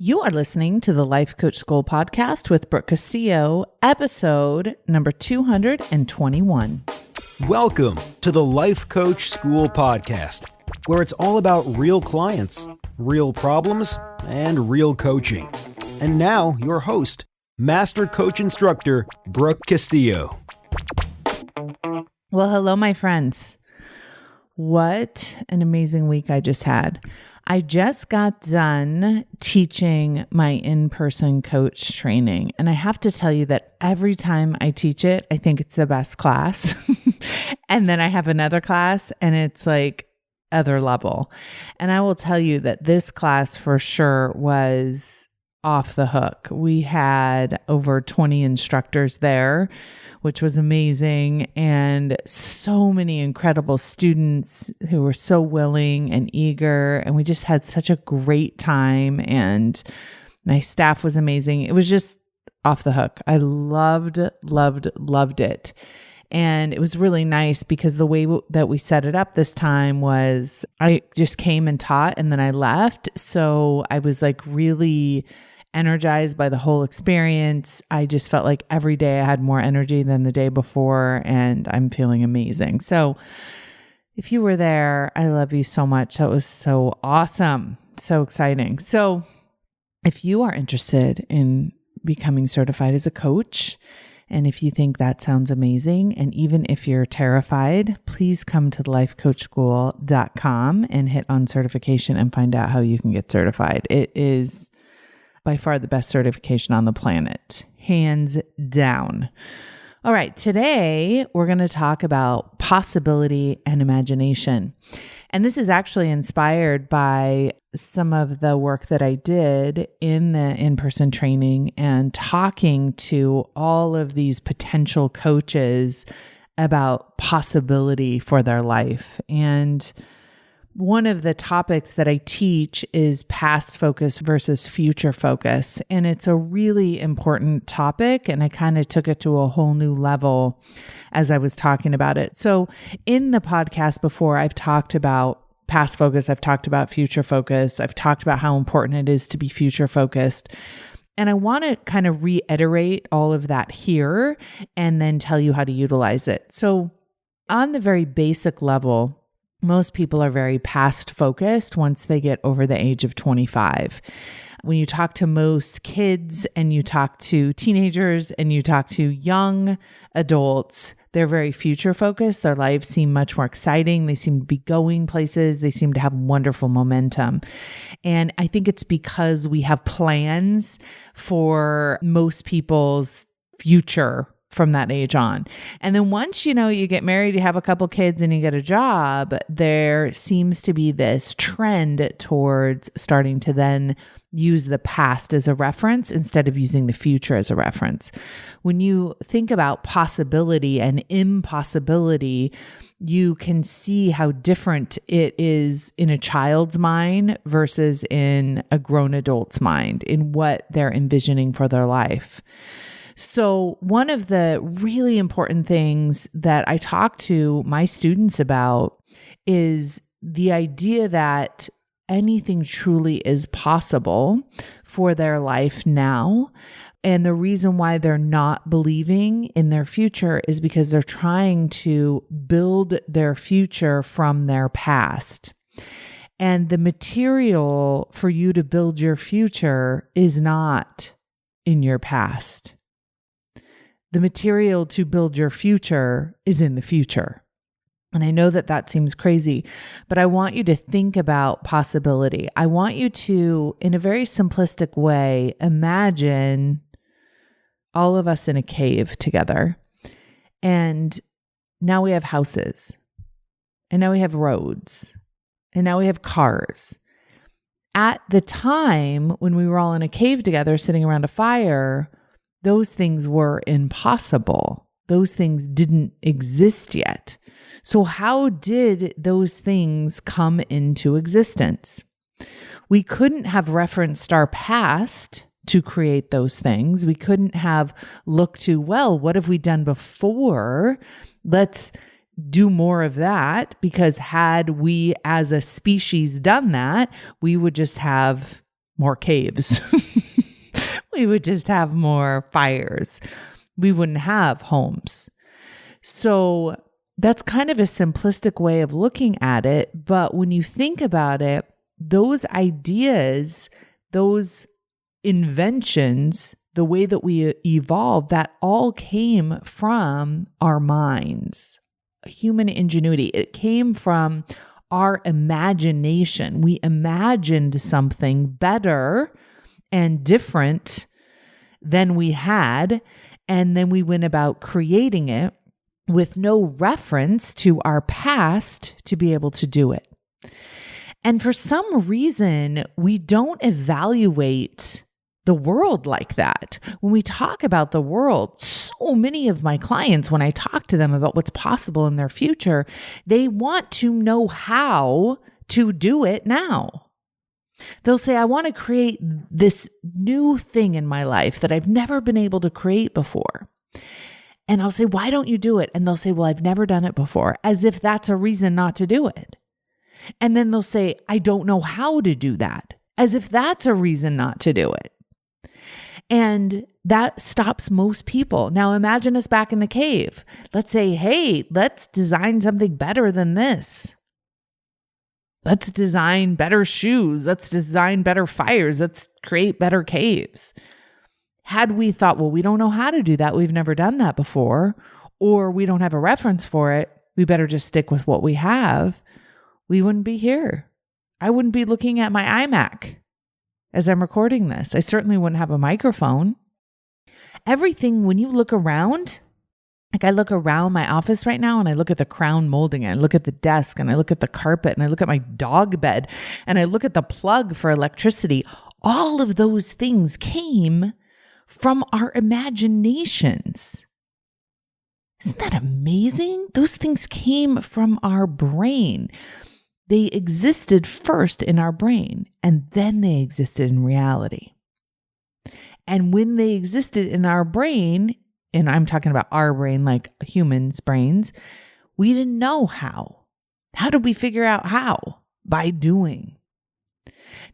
You are listening to the Life Coach School podcast with Brooke Castillo, episode number 221. Welcome to the Life Coach School podcast, where it's all about real clients, real problems, and real coaching. And now, your host, Master Coach Instructor, Brooke Castillo. Well, hello, my friends. What an amazing week I just had. I just got done teaching my in-person coach training. And I have to tell you that every time I teach it, I think it's the best class. And then I have another class and it's like other level. And I will tell you that this class for sure was off the hook. We had over 20 instructors there, which was amazing, and so many incredible students who were so willing and eager, and we just had such a great time, and my staff was amazing. It was just off the hook. I loved it. And it was really nice because the way that we set it up this time was I just came and taught and then I left. So I was like really energized by the whole experience. I just felt like every day I had more energy than the day before, and I'm feeling amazing. So if you were there, I love you so much. That was so awesome. So exciting. So if you are interested in becoming certified as a coach, and if you think that sounds amazing, and even if you're terrified, please come to lifecoachschool.com and hit on certification and find out how you can get certified. It is by far the best certification on the planet, hands down. All right, today we're going to talk about possibility and imagination. And this is actually inspired by some of the work that I did in the in-person training and talking to all of these potential coaches about possibility for their life. And one of the topics that I teach is past focus versus future focus. And it's a really important topic. And I kind of took it to a whole new level as I was talking about it. So in the podcast before, I've talked about past focus. I've talked about future focus. I've talked about how important it is to be future focused. And I want to kind of reiterate all of that here and then tell you how to utilize it. So on the very basic level, most people are very past focused once they get over the age of 25. When you talk to most kids and you talk to teenagers and you talk to young adults, they're very future focused. Their lives seem much more exciting. They seem to be going places. They seem to have wonderful momentum. And I think it's because we have plans for most people's future from that age on. And then once, you get married, you have a couple kids and you get a job, there seems to be this trend towards starting to then use the past as a reference instead of using the future as a reference. When you think about possibility and impossibility, you can see how different it is in a child's mind versus in a grown adult's mind in what they're envisioning for their life. So one of the really important things that I talk to my students about is the idea that anything truly is possible for their life now. And the reason why they're not believing in their future is because they're trying to build their future from their past. And the material for you to build your future is not in your past. The material to build your future is in the future. And I know that that seems crazy, but I want you to think about possibility. I want you to, in a very simplistic way, imagine all of us in a cave together. And now we have houses. And now we have roads. And now we have cars. At the time when we were all in a cave together, sitting around a fire, those things were impossible. Those things didn't exist yet. So how did those things come into existence? We couldn't have referenced our past to create those things. We couldn't have looked to, well, what have we done before? Let's do more of that, because had we as a species done that, we would just have more caves. We would just have more fires. We wouldn't have homes. So that's kind of a simplistic way of looking at it. But when you think about it, those ideas, those inventions, the way that we evolved, that all came from our minds, human ingenuity. It came from our imagination. We imagined something better and different than we had, and then we went about creating it with no reference to our past to be able to do it. And for some reason, we don't evaluate the world like that. When we talk about the world, so many of my clients, when I talk to them about what's possible in their future, they want to know how to do it now. They'll say, I want to create this new thing in my life that I've never been able to create before. And I'll say, why don't you do it? And they'll say, well, I've never done it before, as if that's a reason not to do it. And then they'll say, I don't know how to do that, as if that's a reason not to do it. And that stops most people. Now imagine us back in the cave. Let's say, hey, let's design something better than this. Let's design better shoes. Let's design better fires. Let's create better caves. Had we thought, well, we don't know how to do that, we've never done that before, or we don't have a reference for it, we better just stick with what we have, we wouldn't be here. I wouldn't be looking at my iMac as I'm recording this. I certainly wouldn't have a microphone. Everything, when you look around, like I look around my office right now and I look at the crown molding, and I look at the desk, and I look at the carpet, and I look at my dog bed, and I look at the plug for electricity. All of those things came from our imaginations. Isn't that amazing? Those things came from our brain. They existed first in our brain, and then they existed in reality. And when they existed in our brain, and I'm talking about our brain, like humans' brains, we didn't know how. How did we figure out how? By doing.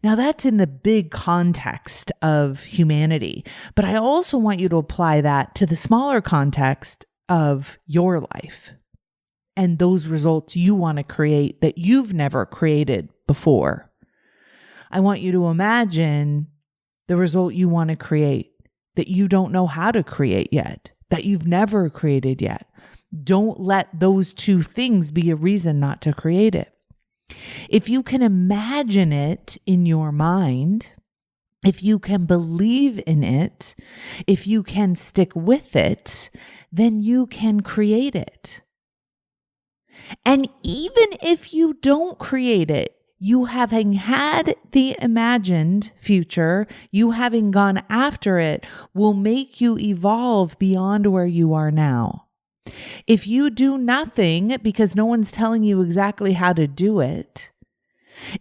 Now that's in the big context of humanity, but I also want you to apply that to the smaller context of your life and those results you want to create that you've never created before. I want you to imagine the result you want to create that you don't know how to create yet, that you've never created yet. Don't let those two things be a reason not to create it. If you can imagine it in your mind, if you can believe in it, if you can stick with it, then you can create it. And even if you don't create it, you having had the imagined future, you having gone after it, will make you evolve beyond where you are now. If you do nothing because no one's telling you exactly how to do it,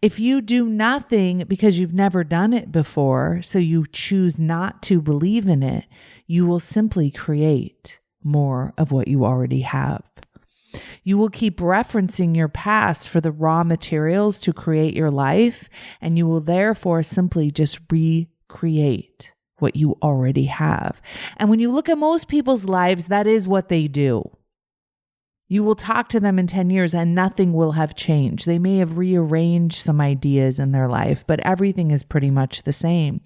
if you do nothing because you've never done it before, so you choose not to believe in it, you will simply create more of what you already have. You will keep referencing your past for the raw materials to create your life, and you will therefore simply just recreate what you already have. And when you look at most people's lives, that is what they do. You will talk to them in 10 years and nothing will have changed. They may have rearranged some ideas in their life, but everything is pretty much the same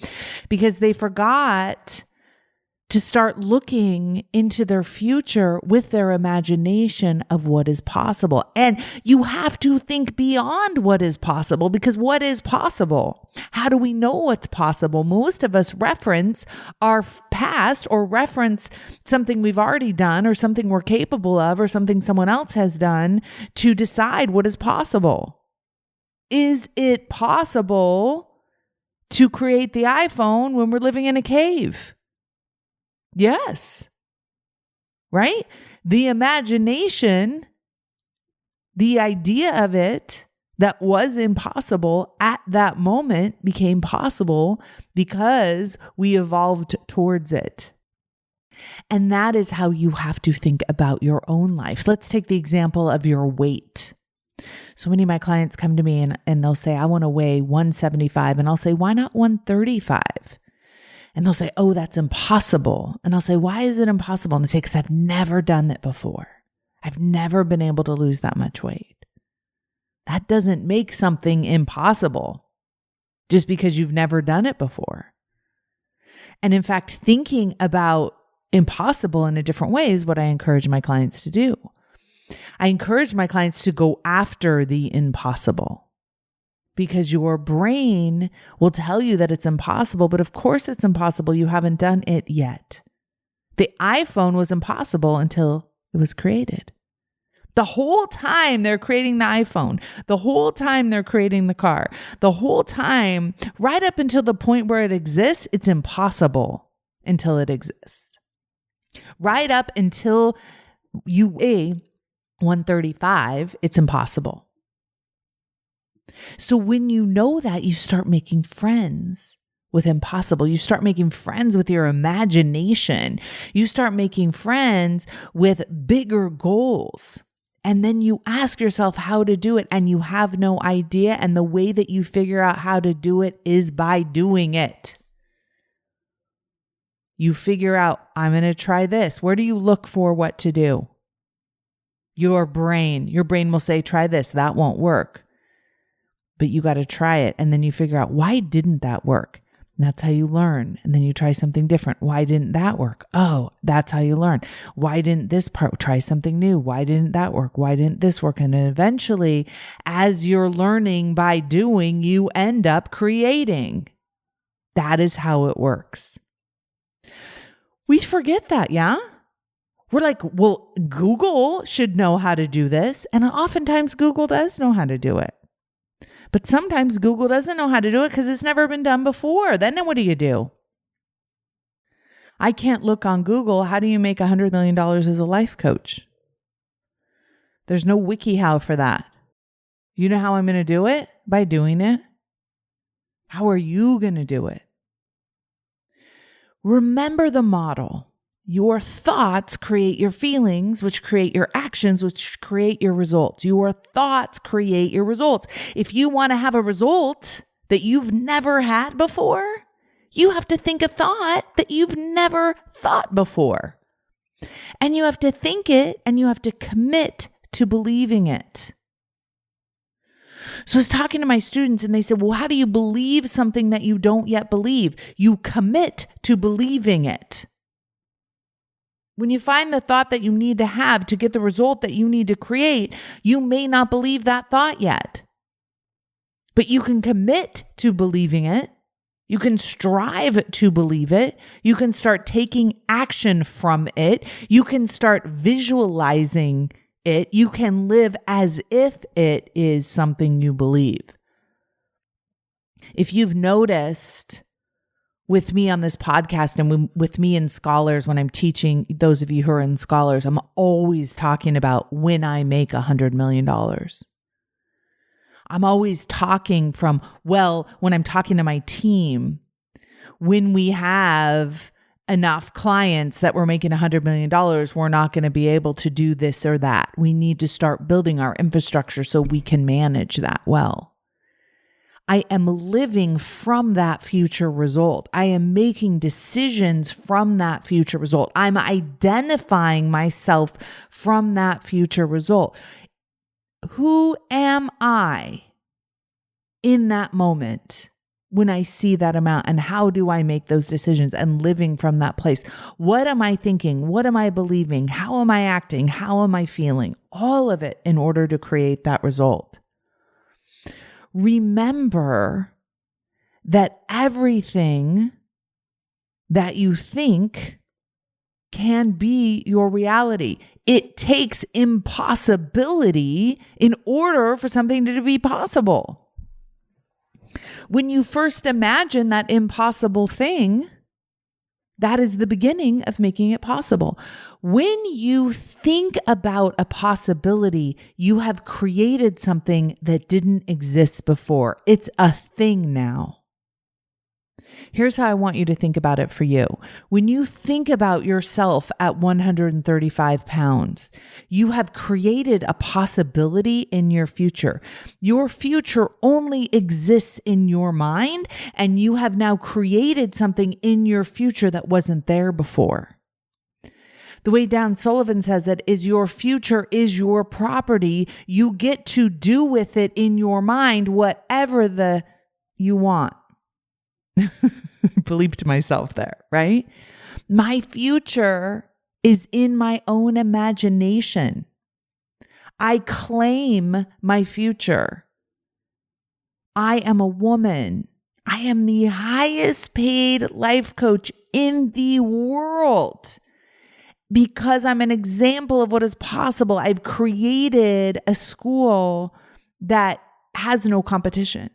because they forgot to start looking into their future with their imagination of what is possible. And you have to think beyond what is possible, because what is possible? How do we know what's possible? Most of us reference our past or reference something we've already done or something we're capable of or something someone else has done to decide what is possible. Is it possible to create the iPhone when we're living in a cave? Yes. Right? The imagination, the idea of it that was impossible at that moment became possible because we evolved towards it. And that is how you have to think about your own life. Let's take the example of your weight. So many of my clients come to me and they'll say, I want to weigh 175. And I'll say, why not 135? And they'll say, oh, that's impossible. And I'll say, why is it impossible? And they say, because I've never done it before. I've never been able to lose that much weight. That doesn't make something impossible just because you've never done it before. And in fact, thinking about impossible in a different way is what I encourage my clients to do. I encourage my clients to go after the impossible because your brain will tell you that it's impossible, but of course it's impossible. You haven't done it yet. The iPhone was impossible until it was created. The whole time they're creating the iPhone, the whole time they're creating the car, the whole time, right up until the point where it exists, it's impossible until it exists. Right up until you weigh 135, it's impossible. So when you know that, you start making friends with impossible. You start making friends with your imagination. You start making friends with bigger goals. And then you ask yourself how to do it and you have no idea. And the way that you figure out how to do it is by doing it. You figure out, I'm going to try this. Where do you look for what to do? Your brain will say, try this. That won't work. But you got to try it. And then you figure out, why didn't that work? And that's how you learn. And then you try something different. Why didn't that work? Oh, that's how you learn. Why didn't this part? Try something new. Why didn't that work? Why didn't this work? And then eventually, as you're learning by doing, you end up creating. That is how it works. We forget that, yeah? We're like, well, Google should know how to do this. And oftentimes Google does know how to do it. But sometimes Google doesn't know how to do it because it's never been done before. Then what do? I can't look on Google. How do you make $100 million as a life coach? There's no WikiHow for that. You know how I'm going to do it? By doing it. How are you going to do it? Remember the model. Your thoughts create your feelings, which create your actions, which create your results. Your thoughts create your results. If you want to have a result that you've never had before, you have to think a thought that you've never thought before. And you have to think it and you have to commit to believing it. So I was talking to my students and they said, well, how do you believe something that you don't yet believe? You commit to believing it. When you find the thought that you need to have to get the result that you need to create, you may not believe that thought yet. But you can commit to believing it. You can strive to believe it. You can start taking action from it. You can start visualizing it. You can live as if it is something you believe. If you've noticed with me on this podcast and with me in Scholars, when I'm teaching those of you who are in Scholars, I'm always talking about when I make $100 million. I'm always talking from, well, when I'm talking to my team, when we have enough clients that we're making $100 million, we're not going to be able to do this or that. We need to start building our infrastructure so we can manage that well. I am living from that future result. I am making decisions from that future result. I'm identifying myself from that future result. Who am I in that moment when I see that amount, and how do I make those decisions and living from that place? What am I thinking? What am I believing? How am I acting? How am I feeling? All of it in order to create that result. Remember that everything that you think can be your reality. It takes impossibility in order for something to be possible. When you first imagine that impossible thing, that is the beginning of making it possible. When you think about a possibility, you have created something that didn't exist before. It's a thing now. Here's how I want you to think about it for you. When you think about yourself at 135 pounds, you have created a possibility in your future. Your future only exists in your mind, and you have now created something in your future that wasn't there before. The way Dan Sullivan says it is your future is your property. You get to do with it in your mind whatever you want. Bleeped myself there, right? My future is in my own imagination. I claim my future. I am a woman. I am the highest paid life coach in the world because I'm an example of what is possible. I've created a school that has no competition.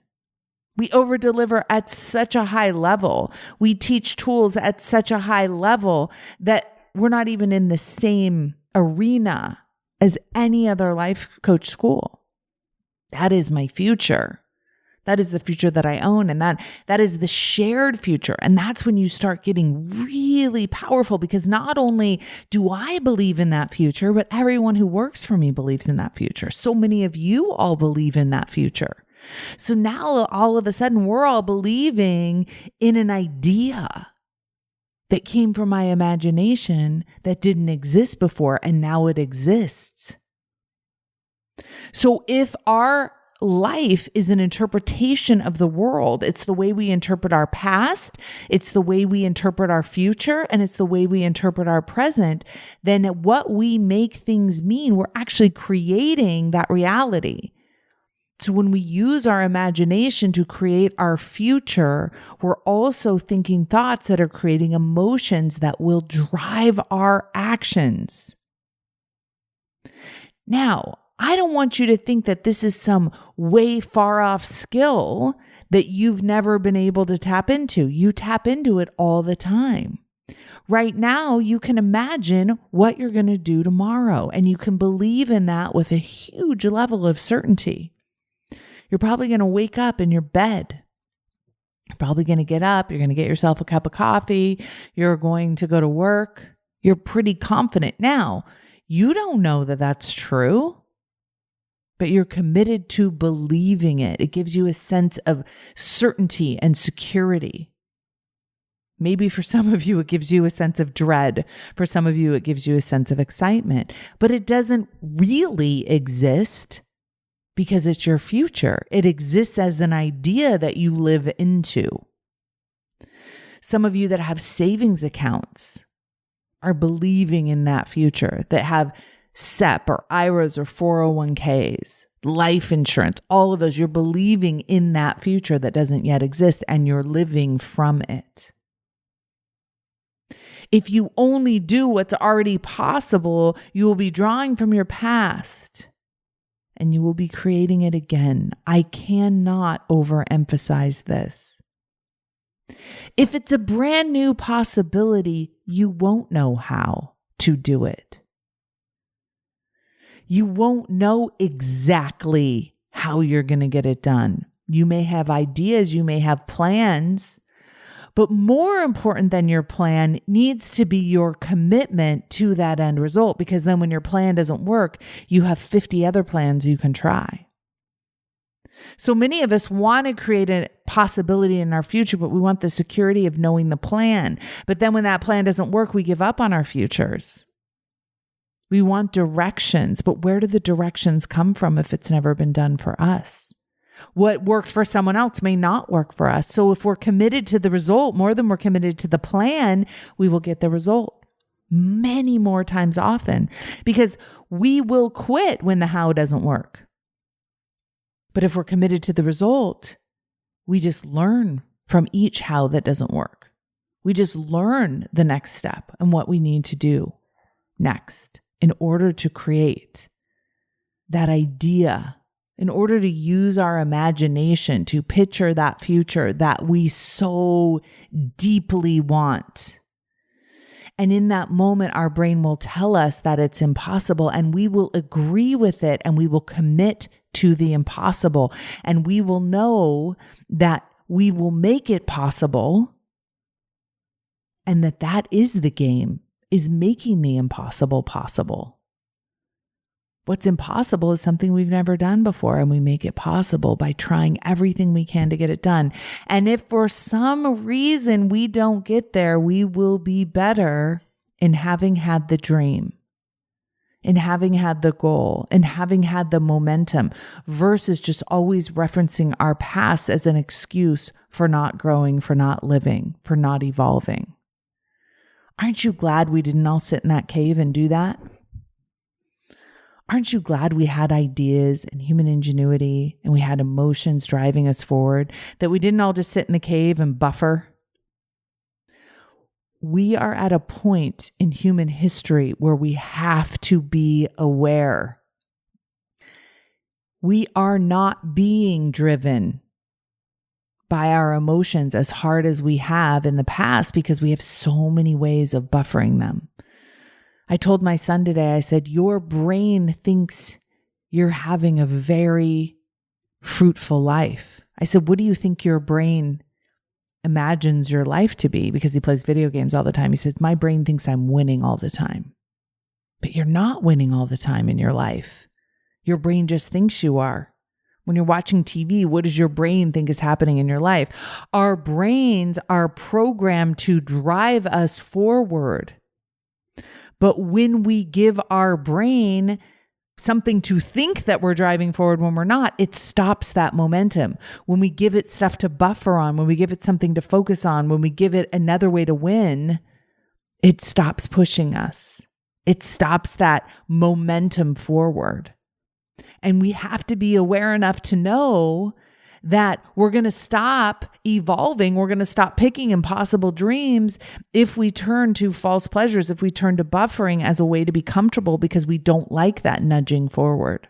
We over-deliver at such a high level. We teach tools at such a high level that we're not even in the same arena as any other life coach school. That is my future. That is the future that I own. And that is the shared future. And that's when you start getting really powerful, because not only do I believe in that future, but everyone who works for me believes in that future. So many of you all believe in that future. So now all of a sudden we're all believing in an idea that came from my imagination that didn't exist before, and now it exists. So if our life is an interpretation of the world, it's the way we interpret our past, it's the way we interpret our future, and it's the way we interpret our present, then what we make things mean, we're actually creating that reality. So when we use our imagination to create our future, we're also thinking thoughts that are creating emotions that will drive our actions. Now, I don't want you to think that this is some way far off skill that you've never been able to tap into. You tap into it all the time. Right now, you can imagine what you're going to do tomorrow, and you can believe in that with a huge level of certainty. You're probably going to wake up in your bed. You're probably going to get up. You're going to get yourself a cup of coffee. You're going to go to work. You're pretty confident. Now, you don't know that that's true, but you're committed to believing it. It gives you a sense of certainty and security. Maybe for some of you, it gives you a sense of dread. For some of you, it gives you a sense of excitement, but it doesn't really exist because it's your future. It exists as an idea that you live into. Some of you that have savings accounts are believing in that future, that have SEP or IRAs or 401ks, life insurance, all of those. You're believing in that future that doesn't yet exist, and you're living from it. If you only do what's already possible, you will be drawing from your past, and you will be creating it again. I cannot overemphasize this. If it's a brand new possibility, you won't know how to do it. You won't know exactly how you're going to get it done. You may have ideas, you may have plans, but more important than your plan needs to be your commitment to that end result, because then when your plan doesn't work, you have 50 other plans you can try. So many of us want to create a possibility in our future, but we want the security of knowing the plan. But then when that plan doesn't work, we give up on our futures. We want directions, but where do the directions come from if it's never been done for us? What worked for someone else may not work for us. So if we're committed to the result more than we're committed to the plan, we will get the result many more times often, because we will quit when the how doesn't work. But if we're committed to the result, we just learn from each how that doesn't work. We just learn the next step and what we need to do next in order to create that idea, in order to use our imagination to picture that future that we so deeply want. And in that moment, our brain will tell us that it's impossible, and we will agree with it, and we will commit to the impossible. And we will know that we will make it possible, and that is the game, is making the impossible possible. What's impossible is something we've never done before, and we make it possible by trying everything we can to get it done. And if for some reason we don't get there, we will be better in having had the dream, in having had the goal, in having had the momentum, versus just always referencing our past as an excuse for not growing, for not living, for not evolving. Aren't you glad we didn't all sit in that cave and do that? Aren't you glad we had ideas and human ingenuity and we had emotions driving us forward, that we didn't all just sit in the cave and buffer? We are at a point in human history where we have to be aware. We are not being driven by our emotions as hard as we have in the past because we have so many ways of buffering them. I told my son today, I said, your brain thinks you're having a very fruitful life. I said, what do you think your brain imagines your life to be? Because he plays video games all the time. He says, my brain thinks I'm winning all the time. But you're not winning all the time in your life. Your brain just thinks you are. When you're watching TV, what does your brain think is happening in your life? Our brains are programmed to drive us forward. But when we give our brain something to think that we're driving forward when we're not, it stops that momentum. When we give it stuff to buffer on, when we give it something to focus on, when we give it another way to win, it stops pushing us. It stops that momentum forward. And we have to be aware enough to know that we're going to stop evolving. We're going to stop picking impossible dreams if we turn to false pleasures, if we turn to buffering as a way to be comfortable because we don't like that nudging forward.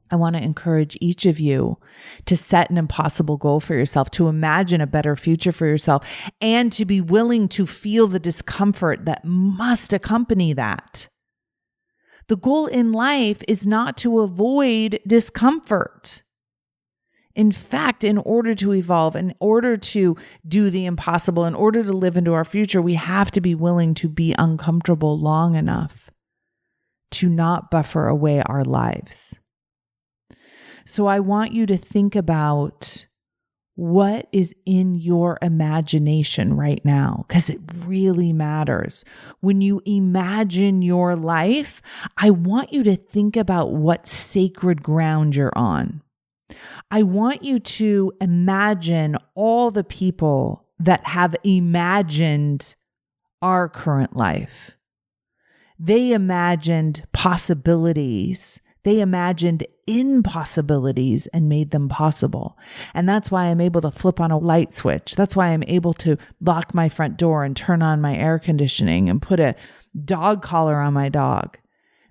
I want to encourage each of you to set an impossible goal for yourself, to imagine a better future for yourself, and to be willing to feel the discomfort that must accompany that. The goal in life is not to avoid discomfort. In fact, in order to evolve, in order to do the impossible, in order to live into our future, we have to be willing to be uncomfortable long enough to not buffer away our lives. So I want you to think about what is in your imagination right now, because it really matters. When you imagine your life, I want you to think about what sacred ground you're on. I want you to imagine all the people that have imagined our current life. They imagined possibilities. They imagined impossibilities and made them possible. And that's why I'm able to flip on a light switch. That's why I'm able to lock my front door and turn on my air conditioning and put a dog collar on my dog.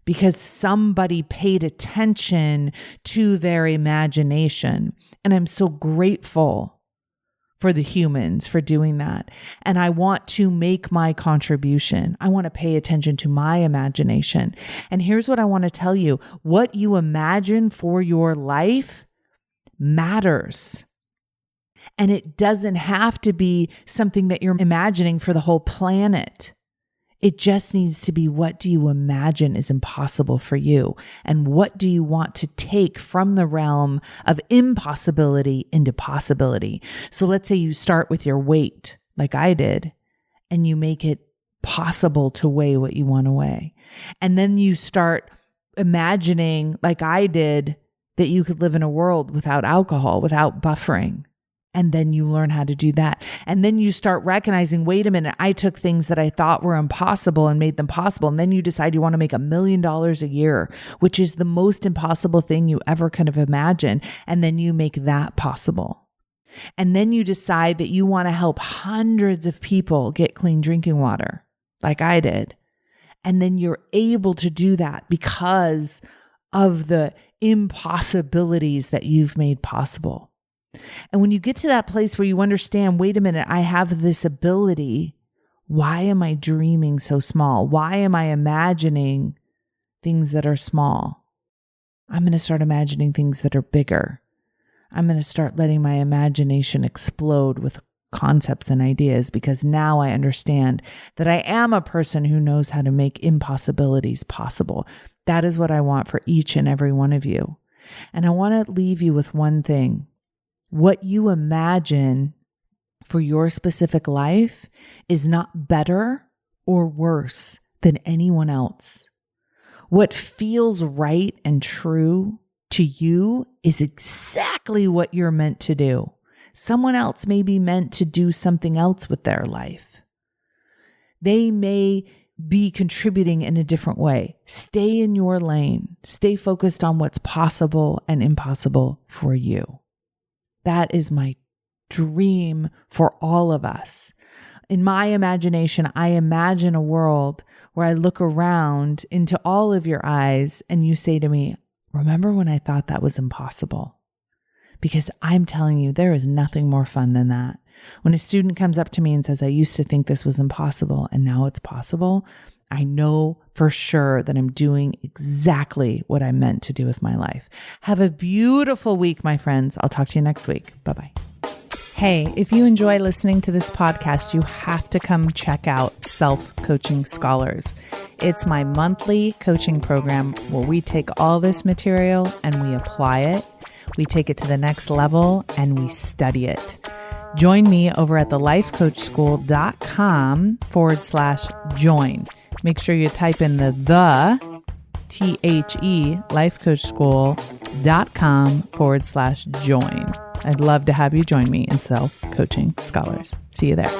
Because somebody paid attention to their imagination. And I'm so grateful for the humans for doing that. And I want to make my contribution. I want to pay attention to my imagination. And here's what I want to tell you. What you imagine for your life matters. And it doesn't have to be something that you're imagining for the whole planet. It just needs to be, what do you imagine is impossible for you? And what do you want to take from the realm of impossibility into possibility? So let's say you start with your weight, like I did, and you make it possible to weigh what you want to weigh. And then you start imagining, like I did, that you could live in a world without alcohol, without buffering. And then you learn how to do that. And then you start recognizing, wait a minute, I took things that I thought were impossible and made them possible. And then you decide you want to make $1 million a year, which is the most impossible thing you ever could have imagined. And then you make that possible. And then you decide that you want to help hundreds of people get clean drinking water, like I did. And then you're able to do that because of the impossibilities that you've made possible. And when you get to that place where you understand, wait a minute, I have this ability. Why am I dreaming so small? Why am I imagining things that are small? I'm going to start imagining things that are bigger. I'm going to start letting my imagination explode with concepts and ideas, because now I understand that I am a person who knows how to make impossibilities possible. That is what I want for each and every one of you. And I want to leave you with one thing. What you imagine for your specific life is not better or worse than anyone else. What feels right and true to you is exactly what you're meant to do. Someone else may be meant to do something else with their life. They may be contributing in a different way. Stay in your lane. Stay focused on what's possible and impossible for you. That is my dream for all of us. In my imagination, I imagine a world where I look around into all of your eyes and you say to me, remember when I thought that was impossible? Because I'm telling you, there is nothing more fun than that. When a student comes up to me and says, I used to think this was impossible and now it's possible, I know for sure that I'm doing exactly what I meant to do with my life. Have a beautiful week, my friends. I'll talk to you next week. Bye-bye. Hey, if you enjoy listening to this podcast, you have to come check out Self-Coaching Scholars. It's my monthly coaching program where we take all this material and we apply it. We take it to the next level and we study it. Join me over at thelifecoachschool.com/join. Make sure you type in the lifecoachschool.com/join. I'd love to have you join me in Self-Coaching Scholars. See you there.